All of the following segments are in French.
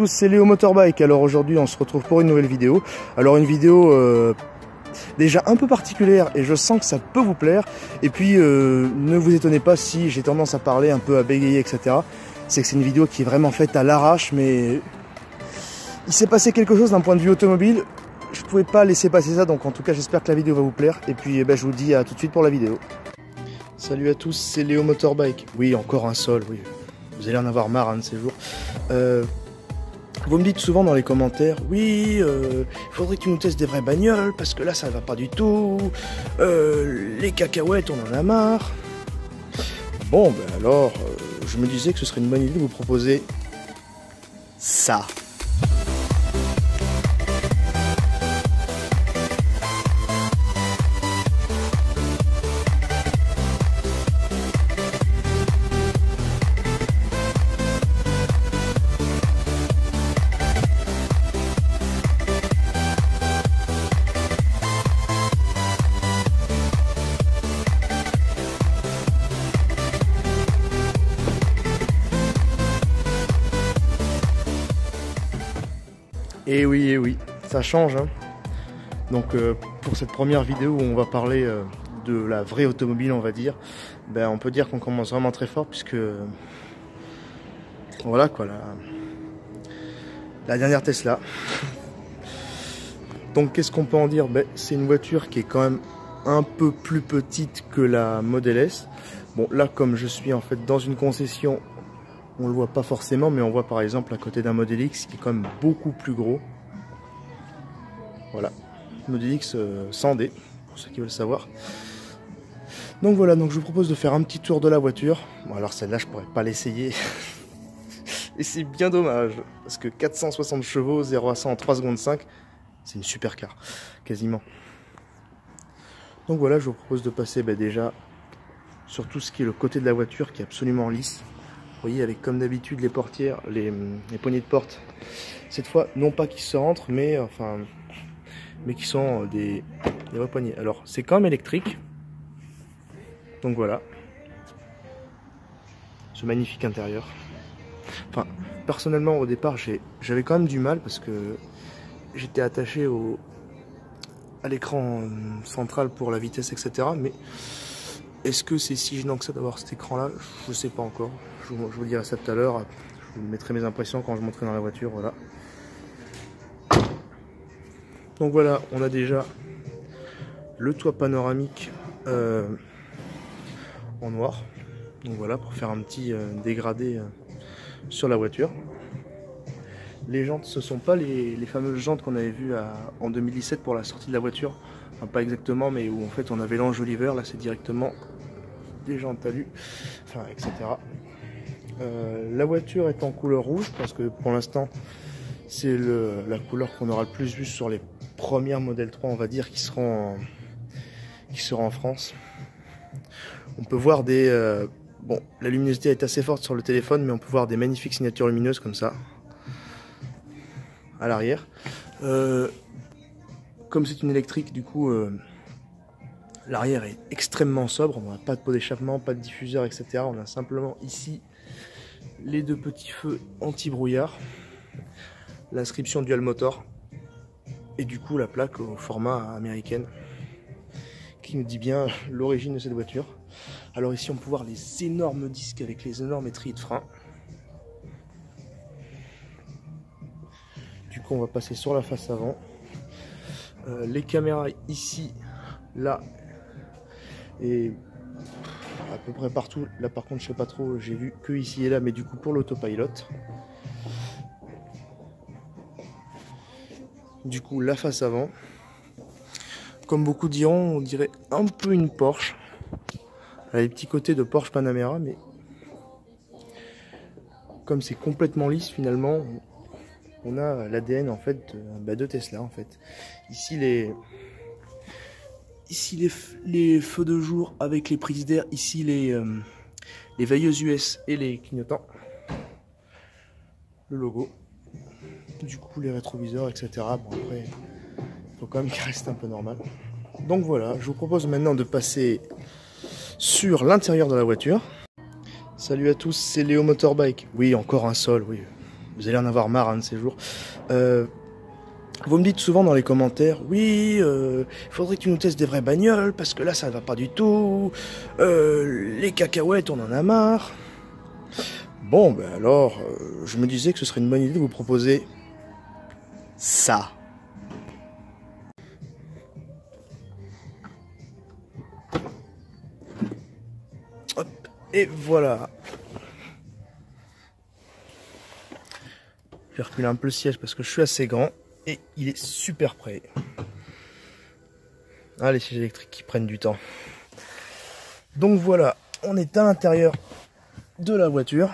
tous, c'est Léo Motorbike. Alors aujourd'hui on se retrouve pour une nouvelle vidéo. Alors une vidéo déjà un peu particulière et je sens que ça peut vous plaire. Et puis ne vous étonnez pas si j'ai tendance à parler un peu, à bégayer, etc. C'est que c'est une vidéo qui est vraiment faite à l'arrache, mais il s'est passé quelque chose d'un point de vue automobile. Je pouvais pas laisser passer ça, donc en tout cas j'espère que la vidéo va vous plaire. Et puis je vous dis à tout de suite pour la vidéo. Salut à tous, c'est Léo Motorbike. Oui, encore un sol, oui. Vous allez en avoir marre un de ces jours. Vous me dites souvent dans les commentaires, oui, il faudrait que tu nous testes des vraies bagnoles, parce que là ça va pas du tout. Les cacahuètes, on en a marre. Bon, ben alors, je me disais que ce serait une bonne idée de vous proposer ça. Et oui, ça change. Hein. Donc pour cette première vidéo où on va parler de la vraie automobile, on va dire, ben, on peut dire qu'on commence vraiment très fort puisque voilà quoi, la dernière Tesla. Donc qu'est-ce qu'on peut en dire? Ben, c'est une voiture qui est quand même un peu plus petite que la Model S. Bon là, comme je suis en fait dans une concession, on le voit pas forcément, mais on voit par exemple à côté d'un Model X qui est quand même beaucoup plus gros. Voilà, Model X 100D, pour ceux qui veulent savoir. Donc voilà, donc je vous propose de faire un petit tour de la voiture. Bon alors celle-là je pourrais pas l'essayer. Et c'est bien dommage, parce que 460 chevaux, 0 à 100 en 3 secondes 5, c'est une supercar, quasiment. Donc voilà, je vous propose de passer déjà sur tout ce qui est le côté de la voiture qui est absolument lisse. Vous voyez, avec comme d'habitude les portières, les poignées de porte, cette fois non pas qui se rentrent, mais qui sont des vrais poignées. Alors c'est quand même électrique, donc voilà, ce magnifique intérieur. Enfin, personnellement au départ j'avais quand même du mal parce que j'étais attaché à l'écran central pour la vitesse, etc. Mais est-ce que c'est si gênant que ça d'avoir cet écran là? Je sais pas encore. Je vous dirai ça tout à l'heure. Je vous mettrai mes impressions quand je monterai dans la voiture. Voilà. Donc voilà, on a déjà le toit panoramique en noir. Donc voilà, pour faire un petit dégradé sur la voiture. Les jantes, ce ne sont pas les fameuses jantes qu'on avait vues en 2017 pour la sortie de la voiture. Enfin, pas exactement, mais où en fait on avait l'enjoliveur. Là c'est directement des jantes talus, enfin, etc. La voiture est en couleur rouge parce que pour l'instant c'est la couleur qu'on aura le plus vue sur les premières Model 3, on va dire, qui seront en France. On peut voir bon, la luminosité est assez forte sur le téléphone, mais on peut voir des magnifiques signatures lumineuses comme ça à l'arrière. Comme c'est une électrique, du coup l'arrière est extrêmement sobre. On n'a pas de pot d'échappement, pas de diffuseur, etc. On a simplement ici les deux petits feux anti-brouillard, l'inscription Dual Motor et du coup la plaque au format américain qui nous dit bien l'origine de cette voiture. Alors ici on peut voir les énormes disques avec les énormes étriers de frein. Du coup on va passer sur la face avant. Les caméras ici, là et à peu près partout. Là par contre je sais pas trop, j'ai vu que ici et là, mais du coup pour l'autopilote. Du coup la face avant, comme beaucoup diront, on dirait un peu une Porsche. Elle a les petits côtés de Porsche Panamera, mais comme c'est complètement lisse finalement, on a l'ADN en fait de Tesla en fait. Ici les feux de jour avec les prises d'air, ici les veilleuses US et les clignotants, le logo, du coup les rétroviseurs, etc. Bon après, il faut quand même qu'il reste un peu normal. Donc voilà, je vous propose maintenant de passer sur l'intérieur de la voiture. Salut à tous, c'est Léo Motorbike. Oui, encore un sol, oui. vous allez en avoir marre un de ces jours. Vous me dites souvent dans les commentaires, oui, il faudrait que tu nous testes des vraies bagnoles, parce que là, ça va pas du tout. Les cacahuètes, on en a marre. Bon, ben alors, je me disais que ce serait une bonne idée de vous proposer ça. Hop, et voilà. Je vais reculer un peu le siège parce que je suis assez grand. Et il est super prêt. Ah, les sièges électriques qui prennent du temps. Donc voilà, on est à l'intérieur de la voiture.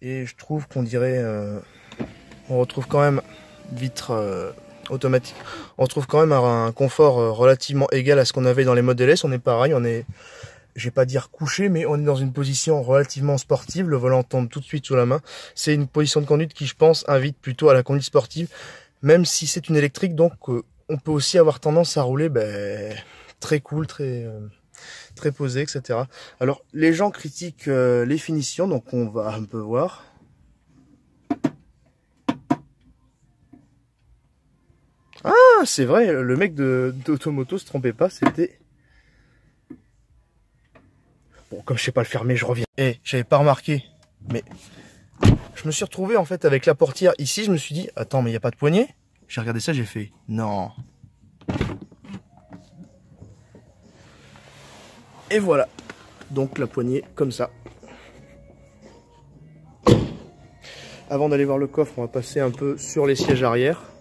Et je trouve qu'on dirait... on retrouve quand même vitre automatique. On retrouve quand même un confort relativement égal à ce qu'on avait dans les Model S. On est pareil, on est... Je vais pas dire couché, mais on est dans une position relativement sportive. Le volant tombe tout de suite sous la main. C'est une position de conduite qui, je pense, invite plutôt à la conduite sportive. Même si c'est une électrique, donc on peut aussi avoir tendance à rouler très cool, très posé, etc. Alors, les gens critiquent les finitions, donc on va un peu voir. Ah, c'est vrai, le mec d'Automoto se trompait pas, c'était... Bon, comme je sais pas le fermer, je reviens. Eh, j'avais pas remarqué, mais je me suis retrouvé en fait avec la portière ici. Je me suis dit, attends, mais il n'y a pas de poignée. J'ai regardé ça, j'ai fait, non. Et voilà, donc la poignée comme ça. Avant d'aller voir le coffre, on va passer un peu sur les sièges arrière.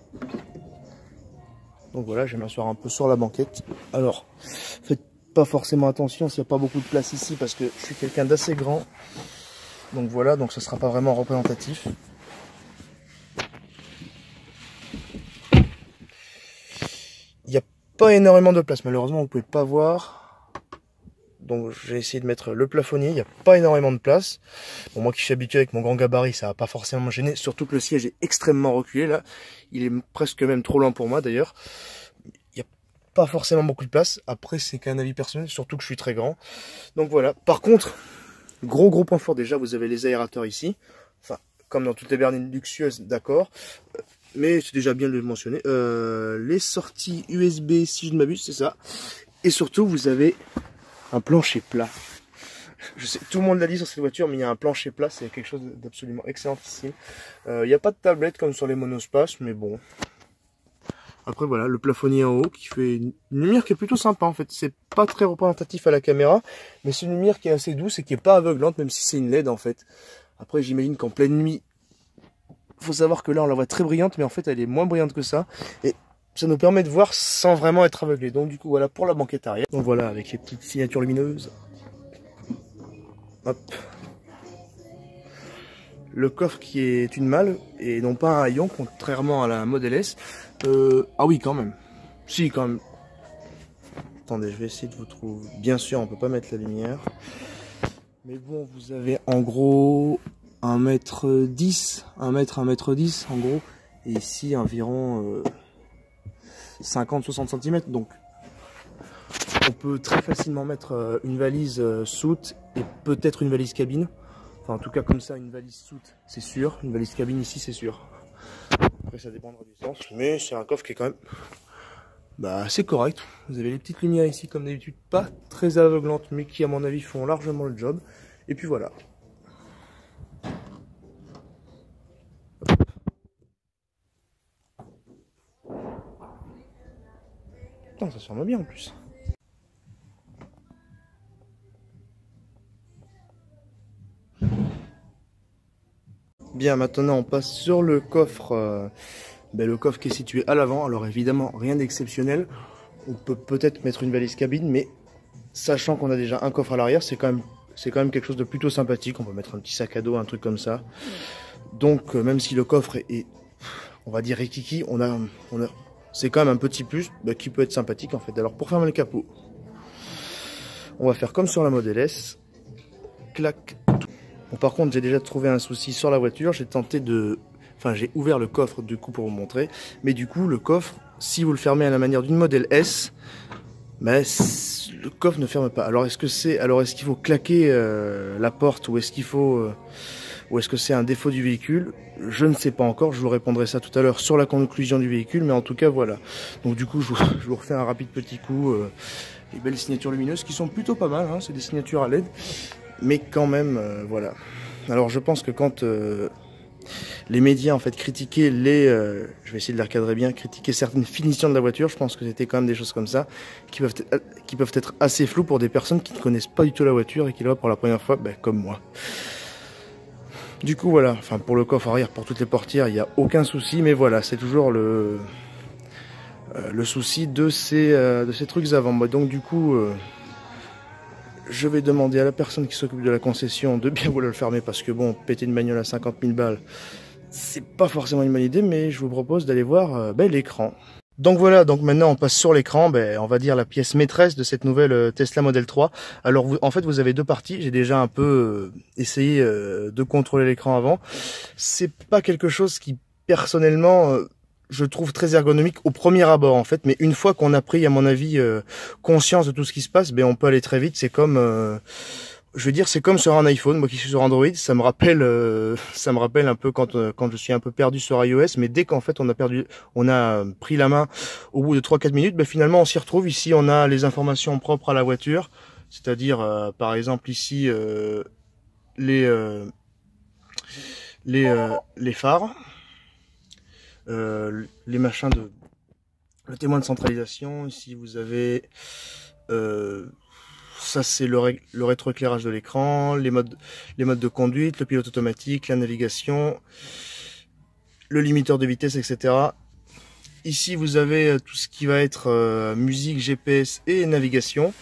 Donc voilà, je vais m'asseoir un peu sur la banquette. Alors, faites pas forcément attention s'il n'y a pas beaucoup de place ici parce que je suis quelqu'un d'assez grand. Donc voilà, donc ce sera pas vraiment représentatif. Il n'y a pas énormément de place, malheureusement vous pouvez pas voir. Donc j'ai essayé de mettre le plafonnier, il n'y a pas énormément de place. Bon, moi qui suis habitué avec mon grand gabarit, ça va pas forcément me gêner, surtout que le siège est extrêmement reculé là. Il est presque même trop loin pour moi d'ailleurs. Pas forcément beaucoup de place, après c'est qu'un avis personnel, surtout que je suis très grand. Donc voilà, par contre, gros point fort déjà, vous avez les aérateurs ici, enfin, comme dans toutes les berlines luxueuses, d'accord, mais c'est déjà bien de le mentionner. Les sorties USB, si je ne m'abuse, c'est ça, et surtout vous avez un plancher plat. Je sais, tout le monde l'a dit sur cette voiture, mais il y a un plancher plat, c'est quelque chose d'absolument excellentissime. Il n'y a pas de tablette comme sur les monospaces, mais bon... Après voilà, le plafonnier en haut qui fait une lumière qui est plutôt sympa en fait. C'est pas très représentatif à la caméra, mais c'est une lumière qui est assez douce et qui est pas aveuglante, même si c'est une LED en fait. Après j'imagine qu'en pleine nuit, faut savoir que là on la voit très brillante, mais en fait elle est moins brillante que ça. Et ça nous permet de voir sans vraiment être aveuglé. Donc du coup voilà pour la banquette arrière. Donc voilà avec les petites signatures lumineuses. Hop. Le coffre qui est une malle et non pas un haillon, contrairement à la Model S. Ah oui, quand même. Si, quand même. Attendez, je vais essayer de vous trouver. Bien sûr, on peut pas mettre la lumière. Mais bon, vous avez en gros 1m10, 1m10 en gros. Et ici, environ 50-60 cm. Donc, on peut très facilement mettre une valise soute et peut-être une valise cabine. Enfin, en tout cas, comme ça, une valise soute, c'est sûr. Une valise cabine ici, c'est sûr. Après, ça dépendra du sens. Mais c'est un coffre qui est quand même assez correct. Vous avez les petites lumières ici, comme d'habitude, pas très aveuglantes, mais qui, à mon avis, font largement le job. Et puis voilà. Putain, ça se ferme bien en plus. Bien, maintenant on passe sur le coffre. Le coffre qui est situé à l'avant. Alors évidemment, rien d'exceptionnel. On peut peut-être mettre une valise cabine, mais sachant qu'on a déjà un coffre à l'arrière, c'est quand même quelque chose de plutôt sympathique. On peut mettre un petit sac à dos, un truc comme ça. Donc même si le coffre est on va dire rikiki, c'est quand même un petit plus qui peut être sympathique en fait. Alors pour fermer le capot, on va faire comme sur la Model S. Clac. Bon, par contre, j'ai déjà trouvé un souci sur la voiture. J'ai ouvert le coffre du coup pour vous montrer. Mais du coup, le coffre, si vous le fermez à la manière d'une Model S, le coffre ne ferme pas. Alors est-ce qu'il faut claquer la porte ou est-ce qu'il faut ou est-ce que c'est un défaut du véhicule? Je ne sais pas encore, je vous répondrai ça tout à l'heure sur la conclusion du véhicule, mais en tout cas voilà. Donc du coup je vous refais un rapide petit coup, les belles signatures lumineuses qui sont plutôt pas mal, hein, c'est des signatures à LED, mais quand même voilà. Alors je pense que quand les médias en fait critiquaient je vais essayer de les recadrer bien, critiquer certaines finitions de la voiture, je pense que c'était quand même des choses comme ça qui peuvent être assez floues pour des personnes qui ne connaissent pas du tout la voiture et qui la voient pour la première fois, comme moi. Du coup voilà, enfin pour le coffre arrière, pour toutes les portières, il n'y a aucun souci, mais voilà, c'est toujours le souci de ces trucs avant. Moi donc du coup je vais demander à la personne qui s'occupe de la concession de bien vouloir le fermer, parce que bon, péter une bagnole à 50 000 balles, c'est pas forcément une bonne idée, mais je vous propose d'aller voir l'écran. Donc voilà, donc maintenant on passe sur l'écran, on va dire la pièce maîtresse de cette nouvelle Tesla Model 3. Alors en fait vous avez deux parties, j'ai déjà un peu essayé de contrôler l'écran avant. C'est pas quelque chose qui personnellement je trouve très ergonomique au premier abord en fait, mais une fois qu'on a pris à mon avis conscience de tout ce qui se passe, on peut aller très vite. C'est comme je veux dire, c'est comme sur un iPhone. Moi qui suis sur Android, ça me rappelle un peu quand je suis un peu perdu sur iOS. Mais dès qu'en fait on a pris la main au bout de 3-4 minutes, finalement on s'y retrouve. Ici on a les informations propres à la voiture, c'est-à-dire par exemple ici les phares, les machins le témoin de centralisation. Ici vous avez ça c'est le rétroéclairage de l'écran, les modes de conduite, le pilote automatique, la navigation, le limiteur de vitesse, etc. Ici vous avez tout ce qui va être musique, GPS et navigation.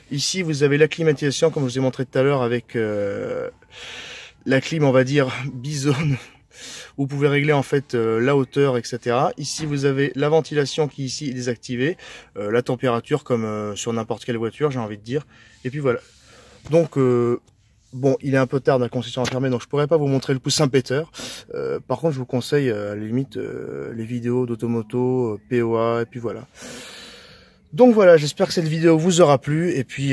Ici vous avez la climatisation, comme je vous ai montré tout à l'heure, avec la clim on va dire bisone. Vous pouvez régler en fait la hauteur, etc. Ici vous avez la ventilation qui ici est désactivée, la température comme sur n'importe quelle voiture, j'ai envie de dire. Et puis voilà. Donc bon, il est un peu tard, la concession est fermée, donc je pourrais pas vous montrer le poussin péteur. Par contre je vous conseille à la limite les vidéos d'automoto, POA, et puis voilà. Donc voilà, j'espère que cette vidéo vous aura plu, et puis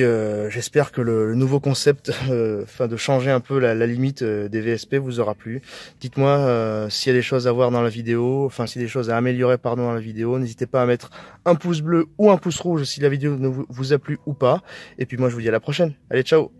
j'espère que le nouveau concept, de changer un peu la limite des VSP vous aura plu. Dites-moi s'il y a des choses à voir dans la vidéo, s'il y a des choses à améliorer dans la vidéo. N'hésitez pas à mettre un pouce bleu ou un pouce rouge si la vidéo vous a plu ou pas. Et puis moi je vous dis à la prochaine. Allez, ciao!